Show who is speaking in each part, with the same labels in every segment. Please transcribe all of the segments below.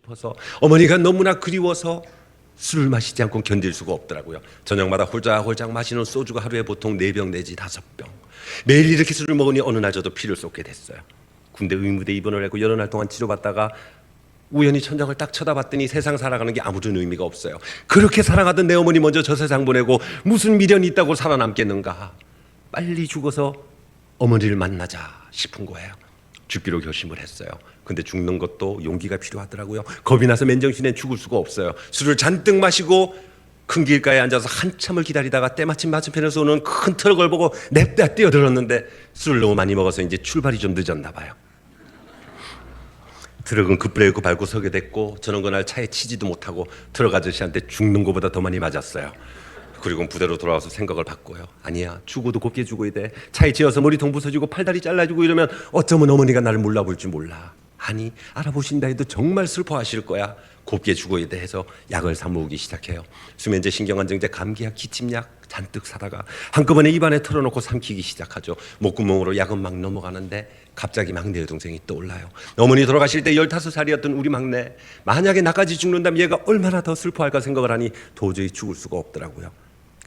Speaker 1: 싶어서, 어머니가 너무나 그리워서 술을 마시지 않고 견딜 수가 없더라고요. 저녁마다 홀짝홀짝 마시는 소주가 하루에 보통 4병 내지 5병. 매일 이렇게 술을 먹으니 어느 날 저도 피를 쏟게 됐어요. 군대 의무대 입원을 했고 여러 날 동안 치료받다가 우연히 천장을 딱 쳐다봤더니 세상 살아가는 게 아무런 의미가 없어요. 그렇게 사랑하던 내 어머니 먼저 저 세상 보내고 무슨 미련이 있다고 살아남겠는가. 빨리 죽어서 어머니를 만나자 싶은 거예요. 죽기로 결심을 했어요. 근데 죽는 것도 용기가 필요하더라고요. 겁이 나서 맨정신에 죽을 수가 없어요. 술을 잔뜩 마시고 큰 길가에 앉아서 한참을 기다리다가 때마침 맞은편에서 오는 큰 트럭을 보고 냅다 뛰어들었는데 술을 너무 많이 먹어서 이제 출발이 좀 늦었나 봐요. 트럭은 급브레이크 밟고 서게 됐고 저는 그날 차에 치지도 못하고 트럭 아저씨한테 죽는 것보다 더 많이 맞았어요. 그리고 부대로 돌아와서 생각을 바꿔요. 아니야, 죽어도 곱게 죽어야 돼. 차에 치여서 머리통 부서지고 팔다리 잘라지고 이러면 어쩌면 어머니가 나를 몰라볼지 몰라. 아니, 알아보신다 해도 정말 슬퍼하실 거야. 곱게 죽어야 돼 해서 약을 사 모으기 시작해요. 수면제, 신경안정제, 감기약, 기침약 잔뜩 사다가 한꺼번에 입안에 털어놓고 삼키기 시작하죠. 목구멍으로 약은 막 넘어가는데 갑자기 막내 여동생이 떠올라요. 어머니 돌아가실 때 15살이었던 우리 막내, 만약에 나까지 죽는다면 얘가 얼마나 더 슬퍼할까 생각을 하니 도저히 죽을 수가 없더라고요.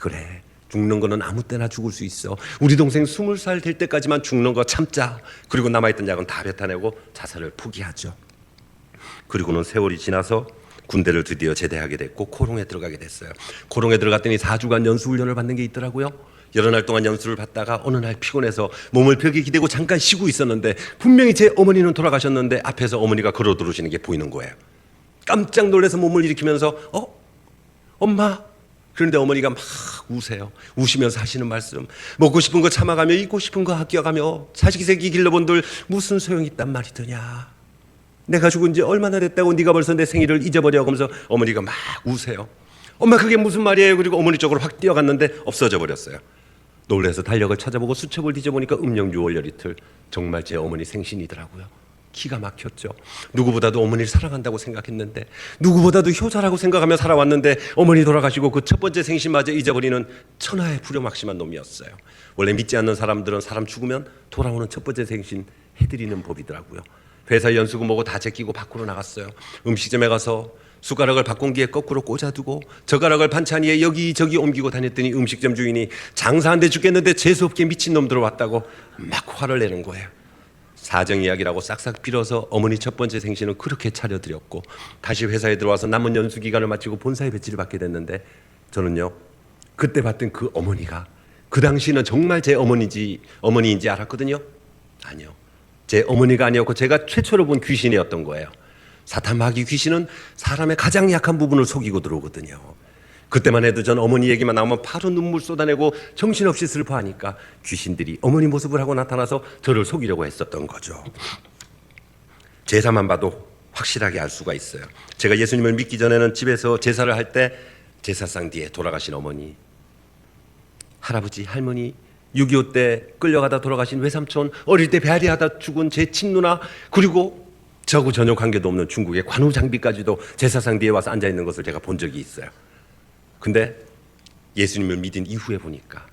Speaker 1: 그래, 죽는 거는 아무 때나 죽을 수 있어. 우리 동생 20살 될 때까지만 죽는 거 참자. 그리고 남아있던 약은 다 뱉어내고 자살을 포기하죠. 그리고는 세월이 지나서 군대를 드디어 제대하게 됐고 코롱에 들어가게 됐어요. 코롱에 들어갔더니 4주간 연수훈련을 받는 게 있더라고요. 여러 날 동안 연수를 받다가 어느 날 피곤해서 몸을 벽에 기대고 잠깐 쉬고 있었는데 분명히 제 어머니는 돌아가셨는데 앞에서 어머니가 걸어 들어오시는 게 보이는 거예요. 깜짝 놀라서 몸을 일으키면서 엄마? 그런데 어머니가 막 우세요. 우시면서 하시는 말씀, 먹고 싶은 거 참아가며 입고 싶은 거 아껴가며 자식 새끼 길러본들 무슨 소용이 있단 말이 드냐. 내가 죽은 지 얼마나 됐다고 네가 벌써 내 생일을 잊어버려 하면서 어머니가 막 우세요. 엄마 그게 무슨 말이에요? 그리고 어머니 쪽으로 확 뛰어갔는데 없어져 버렸어요. 놀라서 달력을 찾아보고 수첩을 뒤져보니까 음력 6월 6일 정말 제 어머니 생신이더라고요. 기가 막혔죠. 누구보다도 어머니를 사랑한다고 생각했는데, 누구보다도 효자라고 생각하며 살아왔는데 어머니 돌아가시고 그 첫 번째 생신마저 잊어버리는 천하의 불효막심한 놈이었어요. 원래 믿지 않는 사람들은 사람 죽으면 돌아오는 첫 번째 생신 해드리는 법이더라고요. 회사 연수금 먹고 다 제끼고 밖으로 나갔어요. 음식점에 가서 숟가락을 밥공기에 거꾸로 꽂아두고 젓가락을 반찬 위에 여기저기 옮기고 다녔더니 음식점 주인이 장사 안 돼 죽겠는데 재수없게 미친놈 들어왔다고 막 화를 내는 거예요. 사정 이야기라고 싹싹 빌어서 어머니 첫 번째 생신은 그렇게 차려드렸고 다시 회사에 들어와서 남은 연수 기간을 마치고 본사에 배치를 받게 됐는데 저는요, 그때 봤던 그 어머니가 그 당시는 정말 제 어머니인지 알았거든요. 아니요, 제 어머니가 아니었고 제가 최초로 본 귀신이었던 거예요. 사탄 마귀 귀신은 사람의 가장 약한 부분을 속이고 들어오거든요. 그때만 해도 전 어머니 얘기만 나오면 바로 눈물 쏟아내고 정신없이 슬퍼하니까 귀신들이 어머니 모습을 하고 나타나서 저를 속이려고 했었던 거죠. 제사만 봐도 확실하게 알 수가 있어요. 제가 예수님을 믿기 전에는 집에서 제사를 할 때 제사상 뒤에 돌아가신 어머니, 할아버지, 할머니, 6.25 때 끌려가다 돌아가신 외삼촌, 어릴 때 배앓이하다 죽은 제 친누나, 그리고 저하고 전혀 관계도 없는 중국의 관우 장비까지도 제사상 뒤에 와서 앉아있는 것을 제가 본 적이 있어요. 근데 예수님을 믿은 이후에 보니까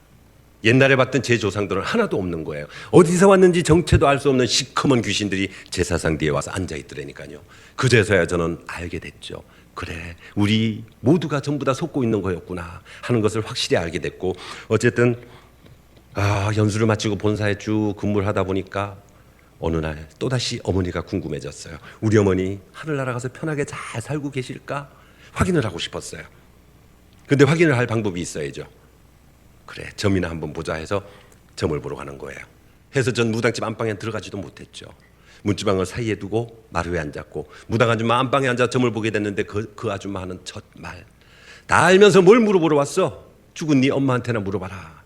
Speaker 1: 옛날에 봤던 제 조상들은 하나도 없는 거예요. 어디서 왔는지 정체도 알 수 없는 시커먼 귀신들이 제사상 뒤에 와서 앉아있더라니까요. 그제서야 저는 알게 됐죠. 그래, 우리 모두가 전부 다 속고 있는 거였구나 하는 것을 확실히 알게 됐고, 어쨌든 연수를 마치고 본사에 쭉 근무를 하다 보니까 어느 날 또다시 어머니가 궁금해졌어요. 우리 어머니 하늘나라 가서 편하게 잘 살고 계실까 확인을 하고 싶었어요. 근데 확인을 할 방법이 있어야죠. 그래, 점이나 한번 보자 해서 점을 보러 가는 거예요. 해서 전 무당집 안방에 들어가지도 못했죠. 문지방을 사이에 두고 마루에 앉았고 무당 아줌마 안방에 앉아 점을 보게 됐는데 그 아줌마 하는 첫 말, 다 알면서 뭘 물어보러 왔어? 죽은 네 엄마한테나 물어봐라.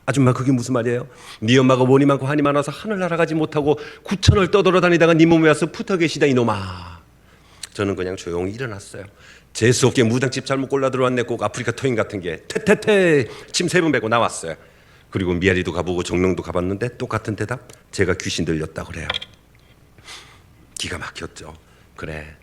Speaker 1: 아줌마 그게 무슨 말이에요? 네 엄마가 원이 많고 한이 많아서 하늘 날아가지 못하고 구천을 떠돌아다니다가 네 몸에 와서 붙어 계시다 이놈아. 저는 그냥 조용히 일어났어요. 재수없게 무당집 잘못 골라 들어왔네. 꼭 아프리카 토인 같은 게 퇴퇴퇴 침 3번 뱉고 나왔어요. 그리고 미아리도 가보고 정릉도 가봤는데 똑같은 대답, 제가 귀신 들렸다 그래요. 기가 막혔죠. 그래,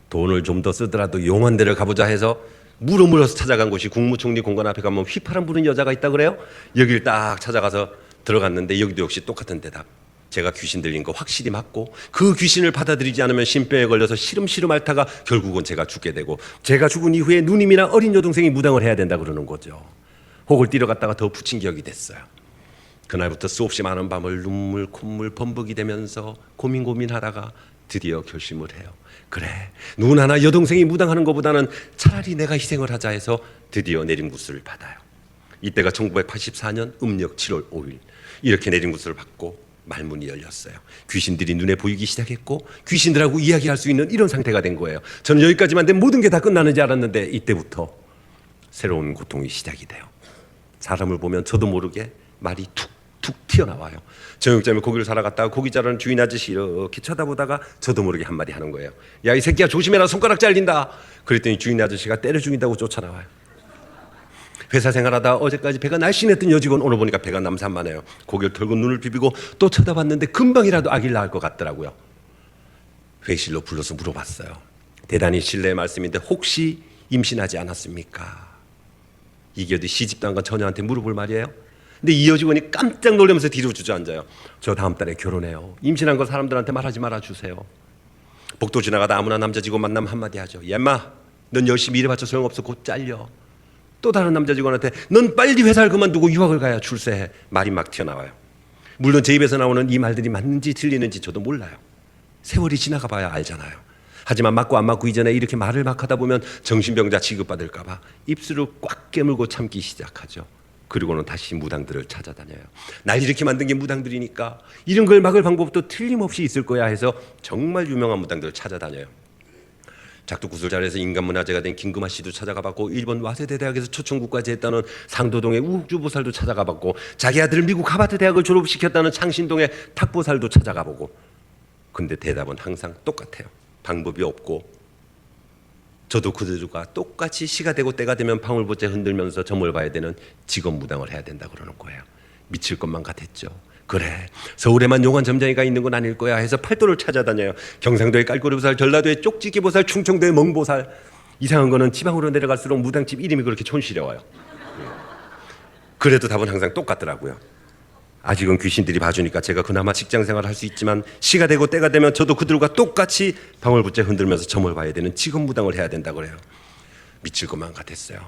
Speaker 1: 돈을 좀 더 쓰더라도 용한 데를 가보자 해서 물어물어서 찾아간 곳이 국무총리 공관 앞에 가면 휘파람 부는 여자가 있다 그래요. 여길 딱 찾아가서 들어갔는데 여기도 역시 똑같은 대답, 제가 귀신 들린 거 확실히 맞고 그 귀신을 받아들이지 않으면 신병에 걸려서 시름시름 앓다가 결국은 제가 죽게 되고 제가 죽은 이후에 누님이나 어린 여동생이 무당을 해야 된다 그러는 거죠. 혹을 뛰러갔다가 더 붙인 기억이 됐어요. 그날부터 수없이 많은 밤을 눈물 콧물 범벅이 되면서 고민하다가 드디어 결심을 해요. 그래, 눈 하나 여동생이 무당하는 것보다는 차라리 내가 희생을 하자 해서 드디어 내림구슬을 받아요. 이때가 1984년 음력 7월 5일. 이렇게 내림구슬을 받고 말문이 열렸어요. 귀신들이 눈에 보이기 시작했고 귀신들하고 이야기할 수 있는 이런 상태가 된 거예요. 저는 여기까지만 되면 모든 게 다 끝나는지 알았는데 이때부터 새로운 고통이 시작이 돼요. 사람을 보면 저도 모르게 말이 툭툭 튀어나와요. 정육점에 고기를 사러 갔다가 고기 자르는 주인 아저씨 이렇게 쳐다보다가 저도 모르게 한마디 하는 거예요. 야, 이 새끼야, 조심해라, 손가락 잘린다. 그랬더니 주인 아저씨가 때려 죽인다고 쫓아나와요. 회사 생활하다 어제까지 배가 날씬했던 여직원 오늘 보니까 배가 남산만해요. 고개를 털고 눈을 비비고 또 쳐다봤는데 금방이라도 아기를 낳을 것 같더라고요. 회의실로 불러서 물어봤어요. 대단히 실례의 말씀인데 혹시 임신하지 않았습니까? 이게 어디 시집도 안 간 처녀한테 물어볼 말이에요? 근데 이 여직원이 깜짝 놀라면서 뒤로 주저앉아요. 저 다음 달에 결혼해요. 임신한 거 사람들한테 말하지 말아주세요. 복도 지나가다 아무나 남자 직원 만나면 한마디 하죠. 야, 인마, 넌 열심히 일해봤자 소용없어. 곧 잘려. 또 다른 남자 직원한테 넌 빨리 회사를 그만두고 유학을 가야 출세해. 말이 막 튀어나와요. 물론 제 입에서 나오는 이 말들이 맞는지 틀리는지 저도 몰라요. 세월이 지나가 봐야 알잖아요. 하지만 맞고 안 맞고 이전에 이렇게 말을 막 하다 보면 정신병자 취급받을까 봐 입술을 꽉 깨물고 참기 시작하죠. 그리고는 다시 무당들을 찾아다녀요. 날 이렇게 만든 게 무당들이니까 이런 걸 막을 방법도 틀림없이 있을 거야 해서 정말 유명한 무당들을 찾아다녀요. 작두구슬자리에서 인간문화재가 된 김금아 씨도 찾아가봤고 일본 와세대 대학에서 초청국까지 했다는 상도동의 우국주보살도 찾아가봤고 자기 아들을 미국 하버드 대학을 졸업시켰다는 창신동의 탁보살도 찾아가보고 근데 대답은 항상 똑같아요. 방법이 없고 저도 그들과 똑같이 시가 되고 때가 되면 방울보채 흔들면서 점을 봐야 되는 직업무당을 해야 된다 그러는 거예요. 미칠 것만 같았죠. 그래, 서울에만 용한 점쟁이가 있는 건 아닐 거야 해서 팔도를 찾아다녀요. 경상도의 깔꼬리보살, 전라도의 쪽지기보살, 충청도의 멍보살. 이상한 거는 지방으로 내려갈수록 무당집 이름이 그렇게 촌스러워요. 그래도 답은 항상 똑같더라고요. 아직은 귀신들이 봐주니까 제가 그나마 직장생활을 할 수 있지만 시가 되고 때가 되면 저도 그들과 똑같이 방울부채 흔들면서 점을 봐야 되는 직업무당을 해야 된다 그래요. 미칠 것만 같았어요.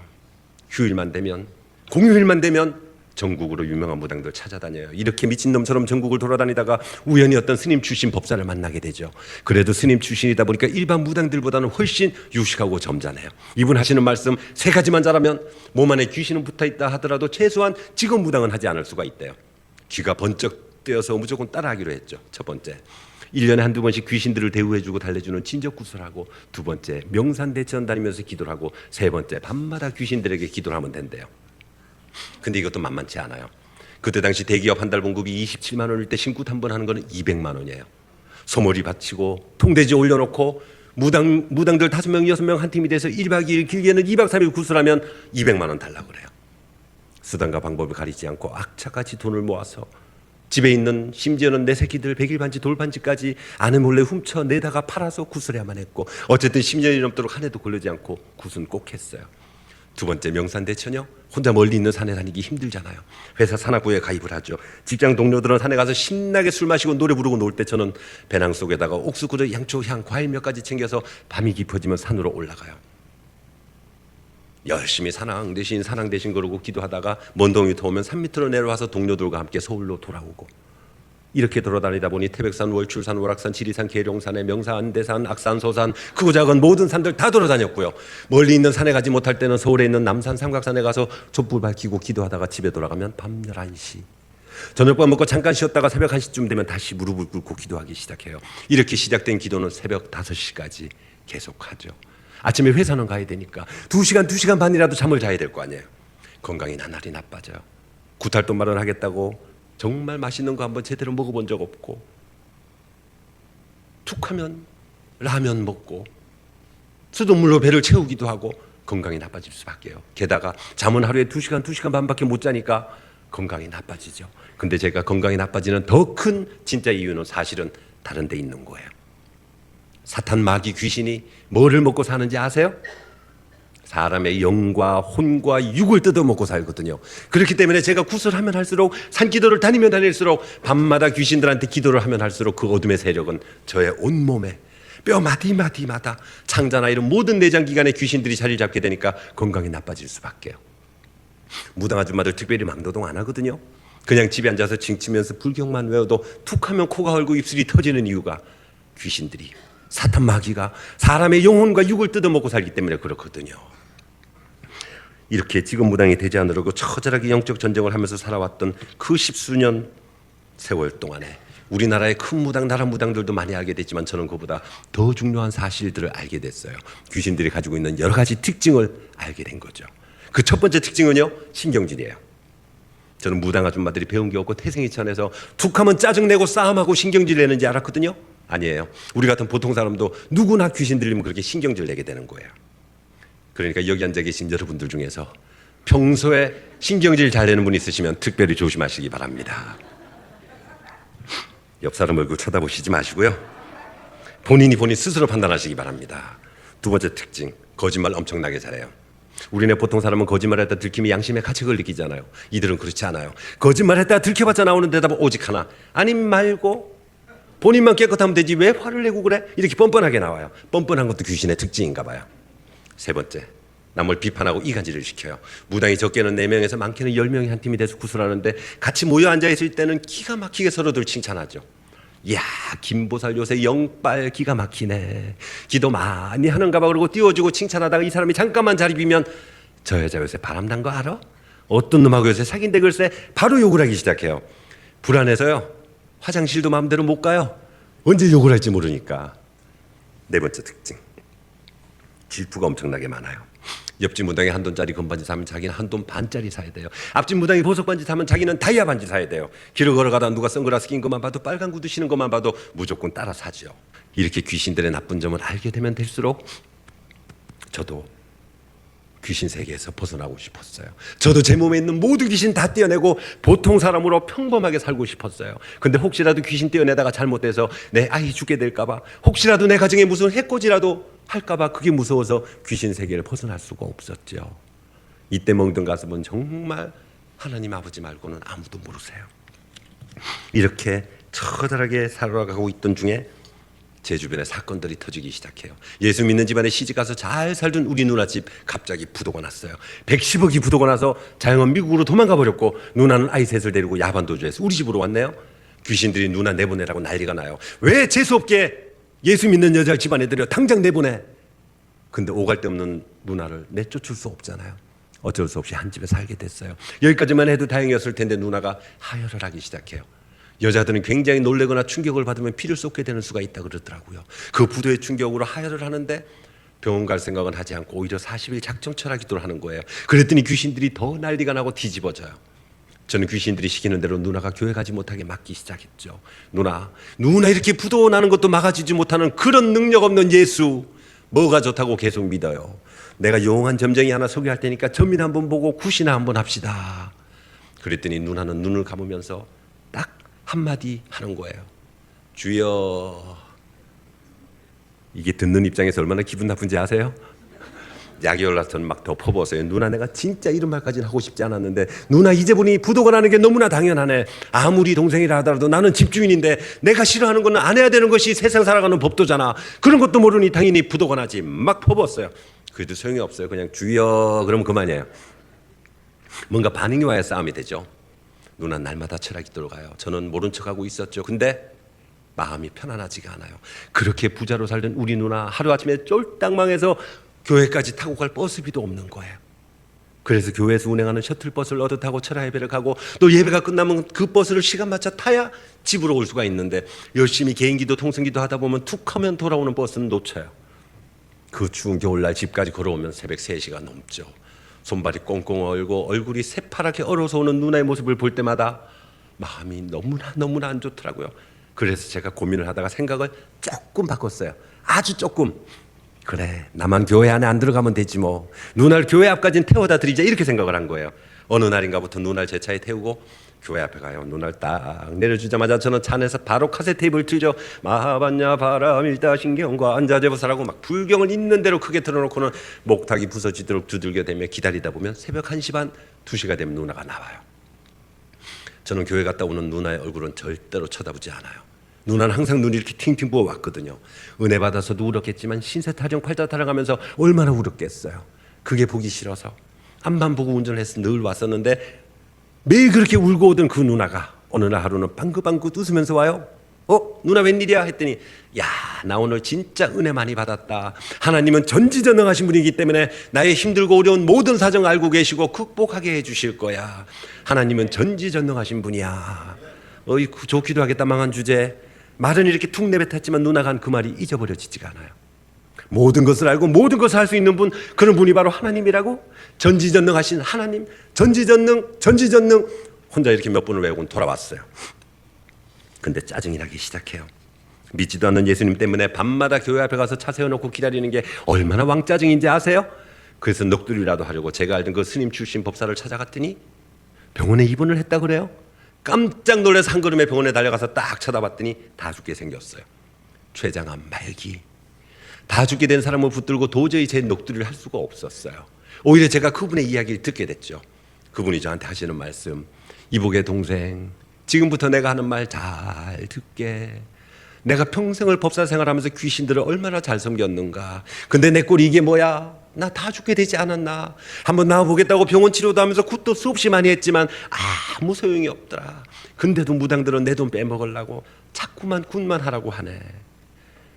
Speaker 1: 휴일만 되면, 공휴일만 되면 전국으로 유명한 무당들 찾아다녀요. 이렇게 미친놈처럼 전국을 돌아다니다가 우연히 어떤 스님 출신 법사를 만나게 되죠. 그래도 스님 출신이다 보니까 일반 무당들보다는 훨씬 유식하고 점잖아요. 이분 하시는 말씀 세 가지만 잘하면 몸 안에 귀신은 붙어있다 하더라도 최소한 직업 무당은 하지 않을 수가 있대요. 귀가 번쩍 뜨여서 무조건 따라하기로 했죠. 첫 번째, 1년에 한두 번씩 귀신들을 대우해주고 달래주는 진적구슬하고, 두 번째, 명산대천 다니면서 기도를 하고, 세 번째, 밤마다 귀신들에게 기도를 하면 된대요. 근데 이것도 만만치 않아요. 그때 당시 대기업 한 달 봉급이 27만 원일 때 신굿 한 번 하는 거는 200만 원이에요. 소머리 바치고 통돼지 올려놓고 무당들 5명, 6명 한 팀이 돼서 1박 2일 길게는 2박 3일 구슬하면 200만 원 달라고 그래요. 수단과 방법을 가리지 않고 악착같이 돈을 모아서 집에 있는 심지어는 내 새끼들 백일반지 돌반지까지 아내 몰래 훔쳐 내다가 팔아서 구슬해야만 했고, 어쨌든 10년이 넘도록 한 해도 걸리지 않고 굿은 꼭 했어요. 두 번째, 명산대천이요. 혼자 멀리 있는 산에 다니기 힘들잖아요. 회사 산악부에 가입을 하죠. 직장 동료들은 산에 가서 신나게 술 마시고 노래 부르고 놀 때 저는 배낭 속에다가 옥수그릇, 양초, 향, 과일 몇 가지 챙겨서 밤이 깊어지면 산으로 올라가요. 열심히 산항 대신 그러고 기도하다가 먼 동이터 오면 산 밑으로 내려와서 동료들과 함께 서울로 돌아오고, 이렇게 돌아다니다 보니 태백산, 월출산, 월악산, 지리산, 계룡산에 명산, 대산, 악산, 소산, 크고 작은 모든 산들 다 돌아다녔고요. 멀리 있는 산에 가지 못할 때는 서울에 있는 남산, 삼각산에 가서 촛불 밝히고 기도하다가 집에 돌아가면 밤 11시. 저녁밥 먹고 잠깐 쉬었다가 새벽 1시쯤 되면 다시 무릎을 꿇고 기도하기 시작해요. 이렇게 시작된 기도는 새벽 5시까지 계속하죠. 아침에 회사는 가야 되니까 2시간 반이라도 잠을 자야 될 거 아니에요. 건강이 나날이 나빠져요. 구탈돈 마련하겠다고 정말 맛있는 거 한번 제대로 먹어본 적 없고, 툭하면 라면 먹고 수돗물로 배를 채우기도 하고 건강이 나빠질 수밖에요. 게다가 잠은 하루에 2시간 반밖에 못 자니까 건강이 나빠지죠. 근데 제가 건강이 나빠지는 더 큰 진짜 이유는 사실은 다른 데 있는 거예요. 사탄, 마귀, 귀신이 뭐를 먹고 사는지 아세요? 사람의 영과 혼과 육을 뜯어먹고 살거든요. 그렇기 때문에 제가 구슬하면 할수록 산기도를 다니면 다닐수록 밤마다 귀신들한테 기도를 하면 할수록 그 어둠의 세력은 저의 온몸에 뼈 마디마디마다 창자나 이런 모든 내장기관에 귀신들이 자리를 잡게 되니까 건강이 나빠질 수밖에요. 무당 아줌마들 특별히 망도동 안 하거든요. 그냥 집에 앉아서 징치면서 불경만 외워도 툭 하면 코가 헐고 입술이 터지는 이유가 귀신들이, 사탄 마귀가 사람의 영혼과 육을 뜯어먹고 살기 때문에 그렇거든요. 이렇게 지금 무당이 되지 않으려고 처절하게 영적 전쟁을 하면서 살아왔던 그 십수년 세월 동안에 우리나라의 큰 무당, 나라 무당들도 많이 알게 됐지만 저는 그보다 더 중요한 사실들을 알게 됐어요. 귀신들이 가지고 있는 여러 가지 특징을 알게 된 거죠. 그 첫 번째 특징은요, 신경질이에요. 저는 무당 아줌마들이 배운 게 없고 태생이천에서 툭 하면 짜증내고 싸움하고 신경질 내는지 알았거든요. 아니에요. 우리 같은 보통 사람도 누구나 귀신 들리면 그렇게 신경질 내게 되는 거예요. 그러니까 여기 앉아 계신 여러분들 중에서 평소에 신경질 잘 내는 분 있으시면 특별히 조심하시기 바랍니다. 옆 사람 얼굴 쳐다보시지 마시고요. 본인 스스로 판단하시기 바랍니다. 두 번째 특징, 거짓말 엄청나게 잘해요. 우리네 보통 사람은 거짓말했다 들키면 양심의 가책을 느끼잖아요. 이들은 그렇지 않아요. 거짓말했다 들켜봤자 나오는 대답은 오직 하나, 아님 말고 본인만 깨끗하면 되지 왜 화를 내고 그래? 이렇게 뻔뻔하게 나와요. 뻔뻔한 것도 귀신의 특징인가 봐요. 세 번째, 남을 비판하고 이간질을 시켜요. 무당이 적게는 4명에서 많게는 10명이 한 팀이 돼서 구슬하는데 같이 모여 앉아있을 때는 기가 막히게 서로들 칭찬하죠. 이야, 김보살 요새 영빨 기가 막히네, 기도 많이 하는가 봐. 그러고 띄워주고 칭찬하다가 이 사람이 잠깐만 자리 비면 저 여자 요새 바람난 거 알아? 어떤 놈하고 요새 사귄데 글쎄, 바로 욕을 하기 시작해요. 불안해서요, 화장실도 마음대로 못 가요. 언제 욕을 할지 모르니까. 네 번째 특징, 질투가 엄청나게 많아요. 옆집 무당이 한돈짜리 건반지 사면 자기는 한돈 반짜리 사야 돼요. 앞집 무당이 보석 반지 사면 자기는 다이아 반지 사야 돼요. 길을 걸어가다 누가 선글라스 낀 것만 봐도, 빨간 구두 신은 것만 봐도 무조건 따라 사죠. 이렇게 귀신들의 나쁜 점을 알게 되면 될수록 저도 귀신 세계에서 벗어나고 싶었어요. 저도 제 몸에 있는 모든 귀신 다 떼어내고 보통 사람으로 평범하게 살고 싶었어요. 근데 혹시라도 귀신 떼어내다가 잘못돼서 내 아이 죽게 될까봐, 혹시라도 내 가정에 무슨 해코지라도 할까봐 그게 무서워서 귀신 세계를 벗어날 수가 없었죠. 이때 멍든 가슴은 정말 하나님 아버지 말고는 아무도 모르세요. 이렇게 처절하게 살아가고 있던 중에 제 주변에 사건들이 터지기 시작해요. 예수 믿는 집안에 시집가서 잘 살던 우리 누나 집 갑자기 부도가 났어요. 110억이 부도가 나서 자영은 미국으로 도망가 버렸고 누나는 아이 셋을 데리고 야반도주해서 우리 집으로 왔네요. 귀신들이 누나 내보내라고 난리가 나요. 왜 재수없게 예수 믿는 여자 집안에 들여 당장 내보내. 근데 오갈 데 없는 누나를 내쫓을 수 없잖아요. 어쩔 수 없이 한 집에 살게 됐어요. 여기까지만 해도 다행이었을 텐데 누나가 하혈을 하기 시작해요. 여자들은 굉장히 놀래거나 충격을 받으면 피를 쏟게 되는 수가 있다 그러더라고요. 그 부도의 충격으로 하혈을 하는데 병원 갈 생각은 하지 않고 오히려 40일 작정철학 기도를 하는 거예요. 그랬더니 귀신들이 더 난리가 나고 뒤집어져요. 저는 귀신들이 시키는 대로 누나가 교회 가지 못하게 막기 시작했죠. 누나 이렇게 부도 나는 것도 막아주지 못하는 그런 능력 없는 예수, 뭐가 좋다고 계속 믿어요. 내가 용한 점쟁이 하나 소개할 테니까 점이나 한번 보고 굿이나 한번 합시다. 그랬더니 누나는 눈을 감으면서 딱 한마디 하는 거예요. 주여. 이게 듣는 입장에서 얼마나 기분 나쁜지 아세요? 약이 올라서는 막 더 퍼부었어요. 누나 내가 진짜 이런 말까지는 하고 싶지 않았는데, 누나 이제 보니 부도가 나는 게 너무나 당연하네. 아무리 동생이라 하더라도 나는 집주인인데 내가 싫어하는 거는 안 해야 되는 것이 세상 살아가는 법도잖아. 그런 것도 모르니 당연히 부도가 나지. 막 퍼부었어요. 그래도 소용이 없어요. 그냥 주여 그러면 그만이에요. 뭔가 반응이 와야 싸움이 되죠. 누나 날마다 철학 기도로 가요. 저는 모른 척하고 있었죠. 근데 마음이 편안하지가 않아요. 그렇게 부자로 살던 우리 누나 하루아침에 쫄딱 망해서 교회까지 타고 갈 버스비도 없는 거예요. 그래서 교회에서 운행하는 셔틀버스를 얻어 타고 철야 예배를 가고, 또 예배가 끝나면 그 버스를 시간 맞춰 타야 집으로 올 수가 있는데, 열심히 개인기도 통성기도 하다 보면 툭 하면 돌아오는 버스는 놓쳐요. 그 추운 겨울날 집까지 걸어오면 새벽 3시가 넘죠. 손발이 꽁꽁 얼고 얼굴이 새파랗게 얼어서 오는 누나의 모습을 볼 때마다 마음이 너무나 안 좋더라고요. 그래서 제가 고민을 하다가 생각을 조금 바꿨어요. 아주 조금. 그래, 나만 교회 안에 안 들어가면 되지 뭐. 누나를 교회 앞까지는 태워다 드리자, 이렇게 생각을 한 거예요. 어느 날인가부터 누나를 제 차에 태우고 교회 앞에 가요. 눈을 딱 내려주자마자 저는 차 안에서 바로 카세트 테이프를 틀죠. 마하반야 바람 일다 신경과 안자제보사라고 막 불경을 있는 대로 크게 틀어놓고는 목탁이 부서지도록 두들겨대며 기다리다 보면 새벽 1시 반 2시가 되면 누나가 나와요. 저는 교회 갔다 오는 누나의 얼굴은 절대로 쳐다보지 않아요. 누나는 항상 눈이 이렇게 팅팅 부어왔거든요. 은혜 받아서도 울었겠지만 신세 타령 팔자 타령하면서 얼마나 울었겠어요. 그게 보기 싫어서 앞만 보고 운전을 해서 늘 왔었는데 매일 그렇게 울고 오던 그 누나가 어느 날 하루는 방긋방긋 웃으면서 와요. 누나 웬일이야 했더니 야, 나 오늘 진짜 은혜 많이 받았다. 하나님은 전지전능하신 분이기 때문에 나의 힘들고 어려운 모든 사정 알고 계시고 극복하게 해주실 거야. 하나님은 전지전능하신 분이야. 어이구, 좋기도 하겠다. 망한 주제. 말은 이렇게 툭 내뱉었지만 누나가 한 그 말이 잊어버려지지가 않아요. 모든 것을 알고 모든 것을 할 수 있는 분, 그런 분이 바로 하나님이라고. 전지전능하신 하나님, 전지전능. 혼자 이렇게 몇 번을 외우고 돌아왔어요. 근데 짜증이 나기 시작해요. 믿지도 않는 예수님 때문에 밤마다 교회 앞에 가서 차 세워놓고 기다리는 게 얼마나 왕짜증인지 아세요? 그래서 넋두리라도 하려고 제가 알던 그 스님 출신 법사를 찾아갔더니 병원에 입원을 했다 그래요. 깜짝 놀라서 한 걸음에 병원에 달려가서 딱 쳐다봤더니 다 죽게 생겼어요. 췌장암 말기. 다 죽게 된 사람을 붙들고 도저히 제 넋두리를 할 수가 없었어요. 오히려 제가 그분의 이야기를 듣게 됐죠. 그분이 저한테 하시는 말씀, 이복의 동생, 지금부터 내가 하는 말 잘 듣게. 내가 평생을 법사 생활하면서 귀신들을 얼마나 잘 섬겼는가. 근데 내 꼴이 이게 뭐야? 나 다 죽게 되지 않았나? 한번 나와보겠다고 병원 치료도 하면서 굿도 수없이 많이 했지만 아무 소용이 없더라. 근데도 무당들은 내 돈 빼먹으려고 자꾸만 굿만 하라고 하네.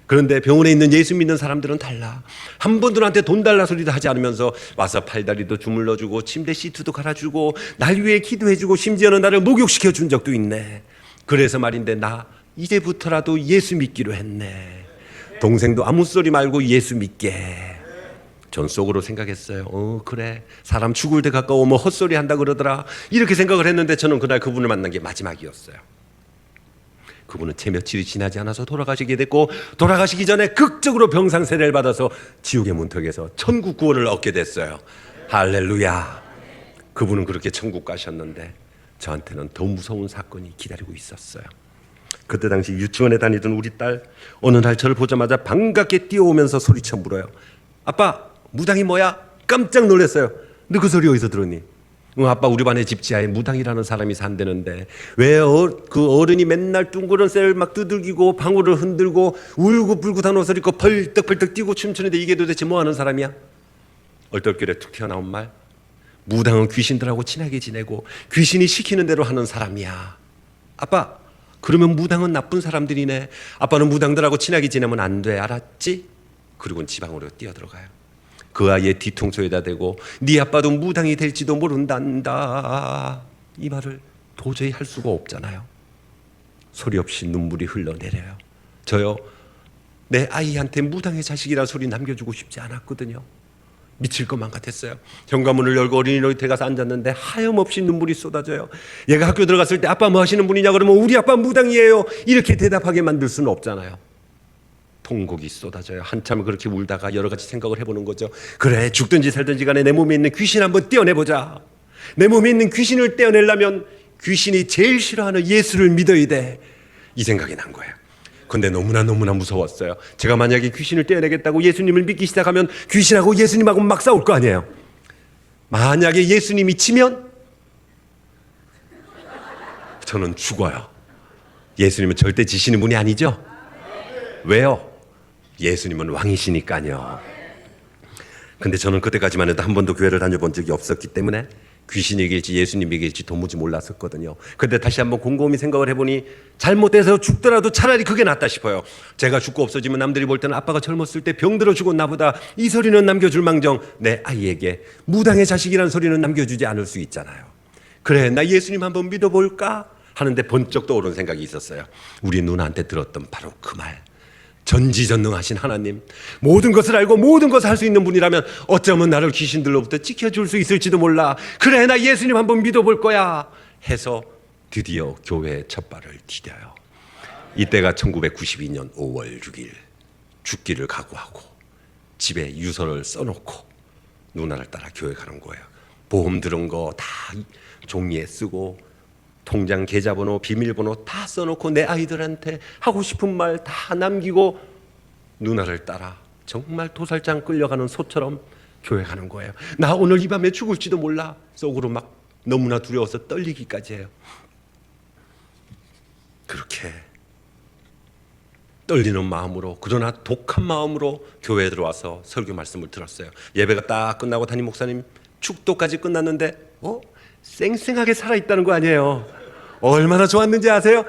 Speaker 1: 그런데 병원에 있는 예수 믿는 사람들은 달라. 한 번도 나한테 돈 달라 소리도 하지 않으면서 와서 팔다리도 주물러주고 침대 시트도 갈아주고 날 위해 기도해주고 심지어는 나를 목욕시켜 준 적도 있네. 그래서 말인데 나 이제부터라도 예수 믿기로 했네. 동생도 아무 소리 말고 예수 믿게. 전 속으로 생각했어요. 그래, 사람 죽을 때 가까우면 헛소리 한다 그러더라. 이렇게 생각을 했는데 저는 그날 그분을 만난 게 마지막이었어요. 그분은 채 며칠이 지나지 않아서 돌아가시게 됐고, 돌아가시기 전에 극적으로 병상 세례를 받아서 지옥의 문턱에서 천국 구원을 얻게 됐어요. 할렐루야. 그분은 그렇게 천국 가셨는데 저한테는 더 무서운 사건이 기다리고 있었어요. 그때 당시 유치원에 다니던 우리 딸, 어느 날 저를 보자마자 반갑게 뛰어오면서 소리쳐 물어요. 아빠, 무당이 뭐야? 깜짝 놀랐어요. 너 그 소리 어디서 들었니? 아빠, 우리 반의 집 지하에 무당이라는 사람이 산다는데 왜 그 어른이 맨날 둥그런 쇠를 막 두들기고 방울을 흔들고 울고불긋한 옷을 입고 벌떡벌떡 뛰고 춤추는데 이게 도대체 뭐하는 사람이야? 얼떨결에 툭 튀어나온 말, 무당은 귀신들하고 친하게 지내고 귀신이 시키는 대로 하는 사람이야. 아빠, 그러면 무당은 나쁜 사람들이네. 아빠는 무당들하고 친하게 지내면 안 돼, 알았지? 그리고는 지방으로 뛰어들어가요. 그 아이의 뒤통수에다 대고 네 아빠도 무당이 될지도 모른단다. 이 말을 도저히 할 수가 없잖아요. 소리 없이 눈물이 흘러내려요. 저요, 내 아이한테 무당의 자식이라 소리 남겨주고 싶지 않았거든요. 미칠 것만 같았어요. 현관문을 열고 어린이 놀이터에 가서 앉았는데 하염없이 눈물이 쏟아져요. 얘가 학교 들어갔을 때 아빠 뭐 하시는 분이냐 그러면 우리 아빠 무당이에요, 이렇게 대답하게 만들 수는 없잖아요. 통곡이 쏟아져요. 한참 그렇게 울다가 여러 가지 생각을 해보는 거죠. 그래, 죽든지 살든지 간에 내 몸에 있는 귀신 한번 떼어내보자. 내 몸에 있는 귀신을 떼어내려면 귀신이 제일 싫어하는 예수를 믿어야 돼. 이 생각이 난 거예요. 근데 너무나 무서웠어요. 제가 만약에 귀신을 떼어내겠다고 예수님을 믿기 시작하면 귀신하고 예수님하고 막 싸울 거 아니에요. 만약에 예수님이 치면 저는 죽어요. 예수님은 절대 지시는 분이 아니죠? 왜요? 예수님은 왕이시니까요. 근데 저는 그때까지만 해도 한 번도 교회를 다녀본 적이 없었기 때문에 귀신 얘기일지 예수님 얘기일지 도무지 몰랐었거든요. 근데 다시 한번 곰곰이 생각을 해보니 잘못돼서 죽더라도 차라리 그게 낫다 싶어요. 제가 죽고 없어지면 남들이 볼 때는 아빠가 젊었을 때 병들어 죽은 나보다 이 소리는 남겨줄 망정 내 아이에게 무당의 자식이라는 소리는 남겨주지 않을 수 있잖아요. 그래, 나 예수님 한번 믿어볼까 하는데 번쩍 떠오른 생각이 있었어요. 우리 누나한테 들었던 바로 그 말. 전지전능하신 하나님, 모든 것을 알고 모든 것을 할 수 있는 분이라면 어쩌면 나를 귀신들로부터 지켜줄 수 있을지도 몰라. 그래, 나 예수님 한번 믿어볼 거야 해서 드디어 교회에 첫 발을 디뎌요. 이때가 1992년 5월 6일. 죽기를 각오하고 집에 유서를 써놓고 누나를 따라 교회 가는 거예요. 보험 들은 거 다 종이에 쓰고 통장 계좌번호, 비밀번호 다 써놓고 내 아이들한테 하고 싶은 말 다 남기고 누나를 따라 정말 도살장 끌려가는 소처럼 교회 가는 거예요. 나 오늘 이 밤에 죽을지도 몰라. 속으로 막 너무나 두려워서 떨리기까지 해요. 그렇게 떨리는 마음으로, 그러나 독한 마음으로 교회에 들어와서 설교 말씀을 들었어요. 예배가 딱 끝나고 담임 목사님 축도까지 끝났는데 쌩쌩하게 살아있다는 거 아니에요. 얼마나 좋았는지 아세요?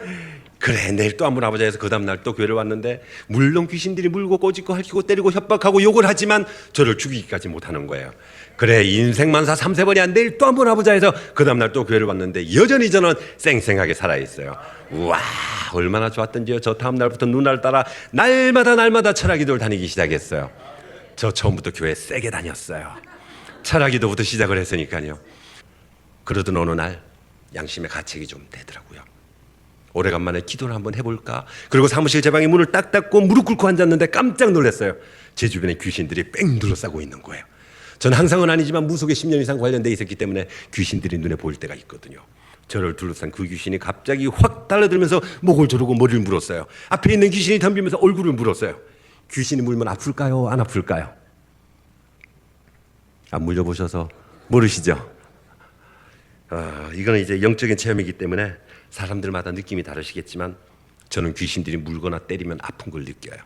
Speaker 1: 그래, 내일 또 한번 아버지 해서 그 다음날 또 교회를 왔는데, 물론 귀신들이 물고 꼬집고 핥히고 때리고 협박하고 욕을 하지만 저를 죽이기까지 못하는 거예요. 그래, 인생만사 3세번이야, 내일 또 한번 아버지 해서 그 다음날 또 교회를 왔는데 여전히 저는 쌩쌩하게 살아있어요. 우와, 얼마나 좋았던지요. 저 다음날부터 누나를 따라 날마다 철학기도를 다니기 시작했어요. 저 처음부터 교회 세게 다녔어요. 철학기도부터 시작을 했으니까요. 그러던 어느 날 양심의 가책이 좀 되더라고요. 오래간만에 기도를 한번 해볼까? 그리고 사무실 제 방에 문을 딱 닫고 무릎 꿇고 앉았는데 깜짝 놀랐어요. 제 주변에 귀신들이 뺑 둘러싸고 있는 거예요. 저는 항상은 아니지만 무속에 10년 이상 관련돼 있었기 때문에 귀신들이 눈에 보일 때가 있거든요. 저를 둘러싼 그 귀신이 갑자기 확 달라들면서 목을 조르고 머리를 물었어요. 앞에 있는 귀신이 덤비면서 얼굴을 물었어요. 귀신이 물면 아플까요? 안 아플까요? 안 물려보셔서 모르시죠? 이거는 이제 영적인 체험이기 때문에 사람들마다 느낌이 다르시겠지만 저는 귀신들이 물거나 때리면 아픈 걸 느껴요.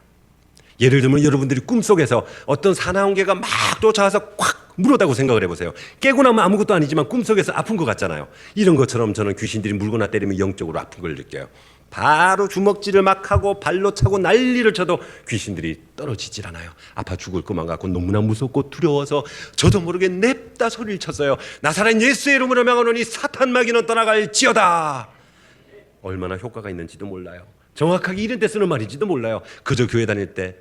Speaker 1: 예를 들면 여러분들이 꿈속에서 어떤 사나운 개가 막 쫓아와서 콱 물었다고 생각을 해보세요. 깨고 나면 아무것도 아니지만 꿈속에서 아픈 것 같잖아요. 이런 것처럼 저는 귀신들이 물거나 때리면 영적으로 아픈 걸 느껴요. 바로 주먹질을 막 하고 발로 차고 난리를 쳐도 귀신들이 떨어지질 않아요. 아파 죽을 것만 같고 너무나 무섭고 두려워서 저도 모르게 냅다 소리를 쳤어요. 나사렛 예수의 이름으로 명하노니 사탄 마귀는 떠나갈지어다. 얼마나 효과가 있는지도 몰라요. 정확하게 이런 때 쓰는 말인지도 몰라요. 그저 교회 다닐 때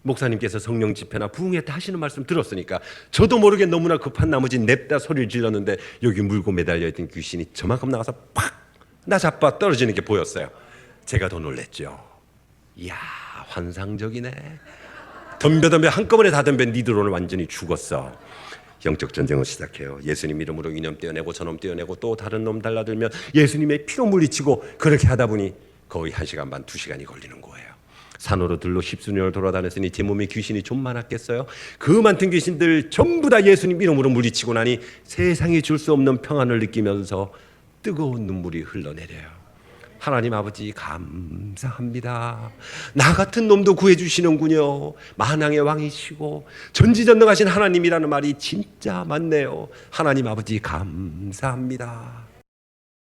Speaker 1: 목사님께서 성령 집회나 부흥회 때 하시는 말씀 들었으니까 저도 모르게 너무나 급한 나머지 냅다 소리를 질렀는데 여기 물고 매달려 있던 귀신이 저만큼 나가서 팍 나 잡아 떨어지는 게 보였어요. 제가 더 놀랬죠. 이야, 환상적이네. 덤벼 한꺼번에 다 덤벼. 니들 오늘 완전히 죽었어. 영적 전쟁을 시작해요. 예수님 이름으로 이놈 떼어내고 저놈 떼어내고 또 다른 놈 달라들면 예수님의 피로 물리치고 그렇게 하다 보니 거의 1시간 반, 2시간이 걸리는 거예요. 산으로 들로 십수년을 돌아다녔으니 제 몸에 귀신이 좀 많았겠어요? 그 많던 귀신들 전부 다 예수님 이름으로 물리치고 나니 세상이 줄 수 없는 평안을 느끼면서 뜨거운 눈물이 흘러내려요. 하나님 아버지 감사합니다. 나 같은 놈도 구해주시는군요. 만왕의 왕이시고 전지전능하신 하나님이라는 말이 진짜 맞네요. 하나님 아버지 감사합니다.